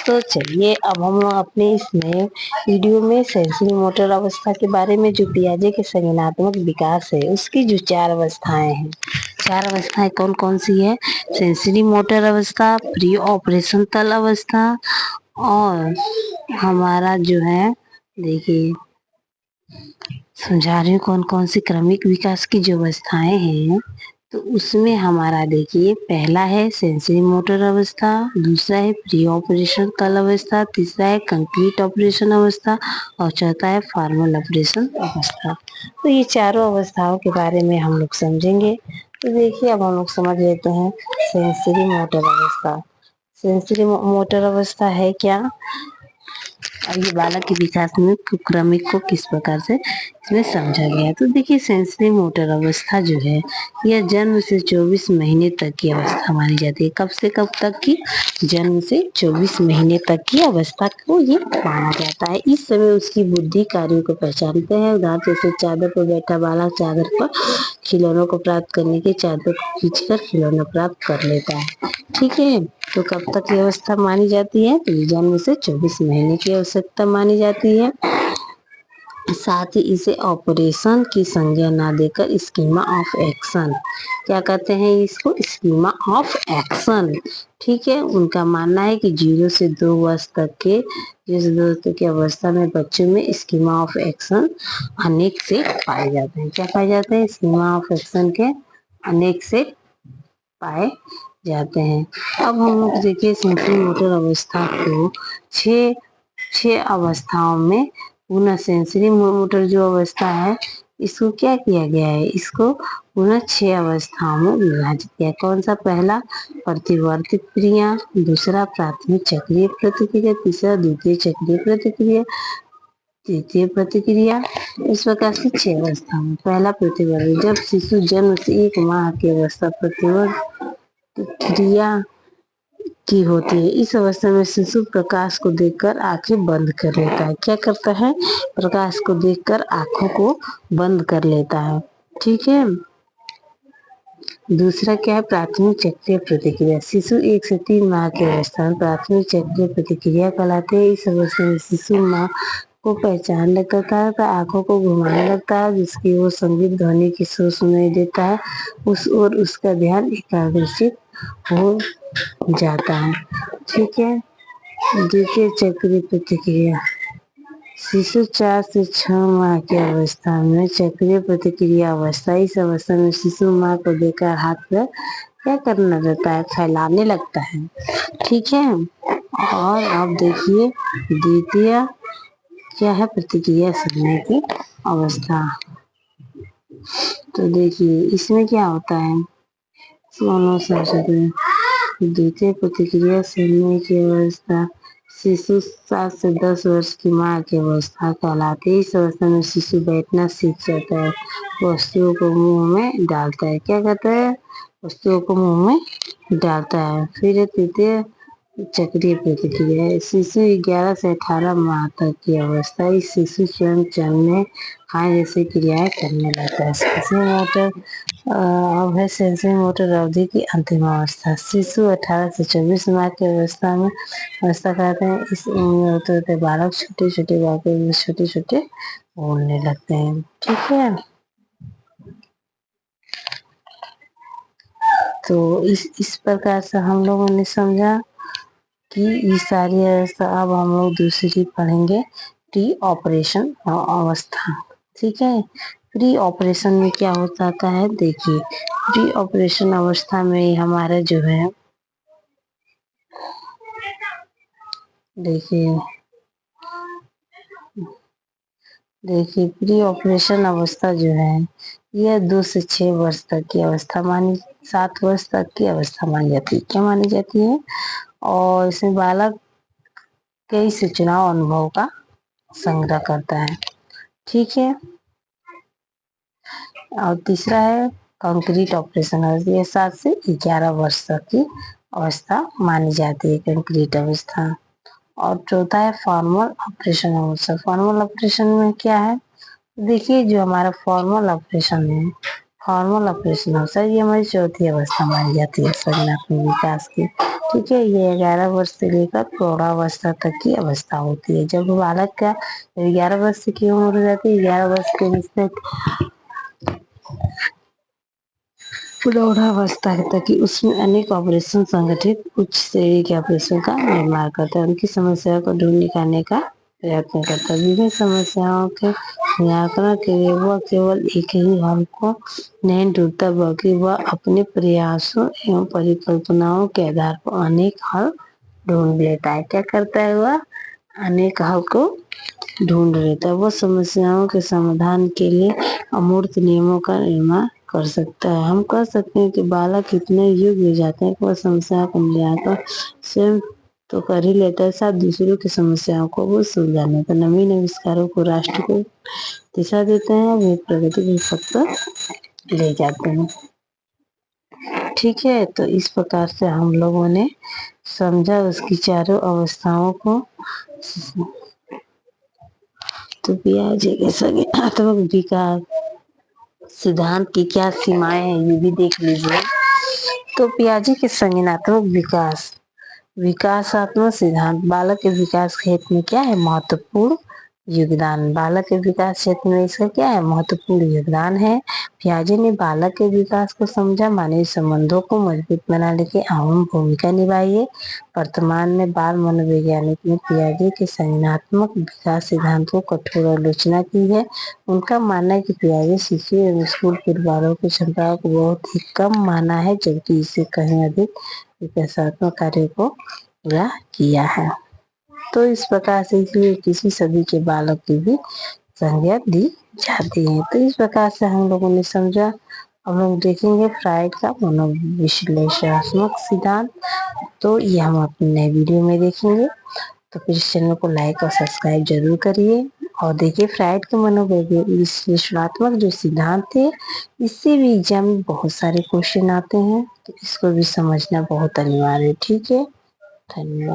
दोस्तों, चलिए अब हम लोग अपने इस नए वीडियो में सेंसरी मोटर अवस्था के बारे में जो पियाजे के संज्ञानात्मक विकास है उसकी जो 4 अवस्थाएं हैं। 4 अवस्थाएं कौन कौन सी है? सेंसरी मोटर अवस्था, प्री ऑपरेशन तल अवस्था, और हमारा जो है, देखिए समझा रही हूँ कौन कौन सी क्रमिक विकास की जो अवस्थाएं हैं। तो उसमें हमारा देखिए, पहला है सेंसरी मोटर अवस्था, दूसरा है प्री ऑपरेशन तल अवस्था, तीसरा है कंक्रीट ऑपरेशन अवस्था, और चौथा है फॉर्मल ऑपरेशन अवस्था। तो ये चारों अवस्थाओं के बारे में हम लोग समझेंगे। तो देखिए, अब हम लोग समझ लेते हैं सेंसरी मोटर अवस्था। सेंसरी मोटर अवस्था है क्या, और ये बालक के विकास में क्रमिक को किस प्रकार से इसमें समझा गया है। तो देखिए, सेंसरी मोटर अवस्था जो है, यह जन्म से 24 महीने तक की अवस्था मानी जाती है। कब से कब तक की? जन्म से 24 महीने तक की अवस्था को ये माना जाता है। इस समय उसकी बुद्धि कार्यों को पहचानते हैं। उदाहरण जैसे चादर पर बैठा बालक चादर पर खिलौनों को प्राप्त करने के चादर को खींचकर खिलौना प्राप्त कर लेता है। ठीक है, तो कब तक की अवस्था मानी जाती है? तो जन्म से 24 महीने की आवश्यकता मानी जाती है। साथ ही इसे ऑपरेशन की संज्ञा ना देकर स्कीमा ऑफ एक्शन, क्या कहते हैं इसको? Schema of action. ठीक है, उनका मानना है कि 0 से 2 वर्ष तक के जिस दोस्तों की अवस्था में बच्चों में स्कीमा ऑफ एक्शन अनेक से पाए जाते हैं। क्या पाए जाते हैं? स्कीमा ऑफ एक्शन के अनेक से पाए जाते हैं। अब हम लोग देखिए, सेंसरी मोटर अवस्था को छह अवस्थाओं में पुनः सेंसरी मोटर जो अवस्था है, इसको क्या किया गया है? इसको पुनः 6 अवस्थाओं में विभाजित किया। कौन सा? पहला प्रतिवर्तित क्रिया, दूसरा प्राथमिक चक्रीय प्रतिक्रिया, तीसरा द्वितीय चक्रीय प्रतिक्रिया, तृतीय प्रतिक्रिया। इस प्रकार से 6 अवस्था में। पहला प्रतिवर्त, जब शिशु जन्म से 1 माह की अवस्था प्रतिवर्त क्रिया की होती है। इस अवस्था में शिशु प्रकाश को देखकर आंखें बंद कर लेता है। क्या करता है? प्रकाश को देखकर आंखों को बंद कर लेता है। ठीक है, दूसरा क्या है? प्राथमिक चक्रीय प्रतिक्रिया। शिशु 1 से 3 माह की अवस्था में प्राथमिक चक्रीय प्रतिक्रिया कहलाते हैं। इस अवस्था में शिशु माँ को पहचान लगता है, तो आंखों को घुमाने लगता है, जिसकी वो संगीत ध्वनि की शोर सुनाई देता है, उस ओर उसका ध्यान एकाग्रचित हो जाता है। ठीक है, द्वितीय चक्रीय प्रतिक्रिया। शिशु 4 से 6 माह की अवस्था में चक्रीय प्रतिक्रिया अवस्था। इस अवस्था में शिशु माँ को देखकर हाथ पर क्या करने लगता है? फैलाने लगता है। ठीक है, और अब देखिए, द्वितीय क्या है? प्रतिक्रिया सुनने की अवस्था। तो देखिए, इसमें क्या होता है? द्वितीय प्रतिक्रिया सुनने की अवस्था शिशु 7 से 10 वर्ष की माँ की अवस्था कहलाती है। इस अवस्था में शिशु बैठना सीख जाता है, वस्तुओं को मुंह में डालता है। क्या कहता है? वस्तुओं को मुंह में डालता है। फिर तृतीय चक्रीय प्रतिक्रिया है। शिशु 11 से 18 माह तक की अवस्था। इस शिशु स्वयं चलने, खाने जैसी क्रियाएं करने लगता है। सेंसरी मोटर अब है सेंसरी मोटर अवधि की अंतिम अवस्था। शिशु 18 से 24 माह की अवस्था कहते हैं। इस उम्र में होते होते बालक छोटे छोटे वाक्यों में छोटे छोटे बोलने लगते हैं। ठीक है, तो इस प्रकार से हम लोगों ने समझा कि ये सारी अवस्था। अब हम लोग दूसरी पढ़ेंगे, प्री ऑपरेशन अवस्था। ठीक है, प्री ऑपरेशन में क्या हो जाता है? देखिए, प्री ऑपरेशन अवस्था में हमारा जो है, देखिए प्री ऑपरेशन अवस्था जो है, यह 2 से 6 वर्ष तक की अवस्था 7 वर्ष तक की अवस्था मानी जाती है। क्या मानी जाती है? और इसमें बालक कई सूचना अनुभव का संग्रह करता है। ठीक है, और तीसरा है कंक्रीट ऑपरेशन अवस्था। यह 7 से 11 वर्ष तक की अवस्था मानी जाती है, कंक्रीट अवस्था। और चौथा है फॉर्मल ऑपरेशन अवस्था। फॉर्मल ऑपरेशन में क्या है? देखिए, जो हमारा फॉर्मल ऑपरेशन है, फॉर्मल ऑपरेशन अवस्था, ये हमारी चौथी अवस्था मानी जाती है संज्ञानात्मक विकास की। ठीक है। ये 11 वर्ष से लेकर प्रौढ़ावस्था तक की अवस्था होती है। जब बालक का 11 वर्ष की उम्र हो जाती है, 11 वर्ष के बीच प्रौढ़ावस्था तक की, उसमें अनेक ऑपरेशन संगठित उच्च श्रेणी के ऑपरेशन का निर्माण करता है। उनकी समस्याओं को ढूंढ निकालने का प्रयत्न करता है। विभिन्न समस्याओं के निराकरण के लिए वह केवल एक ही हल को नहीं ढूंढता, बल्कि वह अपने प्रयासों एवं परिकल्पनाओं के आधार पर अनेक हल ढूंढ लेता है। क्या करता है वह? अनेक हल को ढूंढ लेता है। वह समस्याओं के समाधान के लिए अमूर्त नियमों का निर्माण कर सकता है। हम कह सकते हैं कि बालक इतने योग्य हो जाते हैं कि वह समस्या को निराकरण स्वयं तो कर ही लेता है, साथ दूसरों की समस्याओं को वो सुलझाने का नवीन आविष्कारों को राष्ट्र को दिशा देते हैं, वे प्रगति के पथ पर ले जाते हैं। ठीक है, तो इस प्रकार से हम लोगों ने समझा उसकी चारों अवस्थाओं को। तो पियाजे के संज्ञानात्मक विकास सिद्धांत की क्या सीमाएं हैं, ये भी देख लीजिए। तो पियाजे के संज्ञानात्मक विकासात्मक सिद्धांत बालक के विकास क्षेत्र में क्या है? महत्वपूर्ण योगदान। बालक के विकास क्षेत्र में इसका क्या है? महत्वपूर्ण योगदान है। पियाजे ने बालक के विकास को समझा, मानवीय संबंधों को मजबूत बनाने की अहम भूमिका निभाई है। वर्तमान में बाल मनोवैज्ञानिक ने पियाजे के संज्ञानात्मक विकास सिद्धांत को कठोर आलोचना की है। उनका मानना है कि पियाजे शिशु एवं स्कूल पूर्व बालकों की क्षमताओं को बहुत ही कम माना है, जबकि इससे कहीं अधिक विकासात्मक कार्य को पूरा किया है। तो इस प्रकार से इसलिए किसी सदी के बालक की भी संज्ञा दी जाती है। तो इस प्रकार से हम लोगों ने समझा। अब हम देखेंगे फ्राइड का मनोविश्लेषणात्मक सिद्धांत। तो ये हम अपने नए वीडियो में देखेंगे। तो फिर इस चैनल को लाइक और सब्सक्राइब जरूर करिए। और देखिए फ्राइड के मनोविश्लेषणात्मक जो सिद्धांत थे, इससे भी एग्जाम में बहुत सारे क्वेश्चन आते हैं, तो इसको भी समझना बहुत अनिवार्य है। ठीक है, धन्यवाद।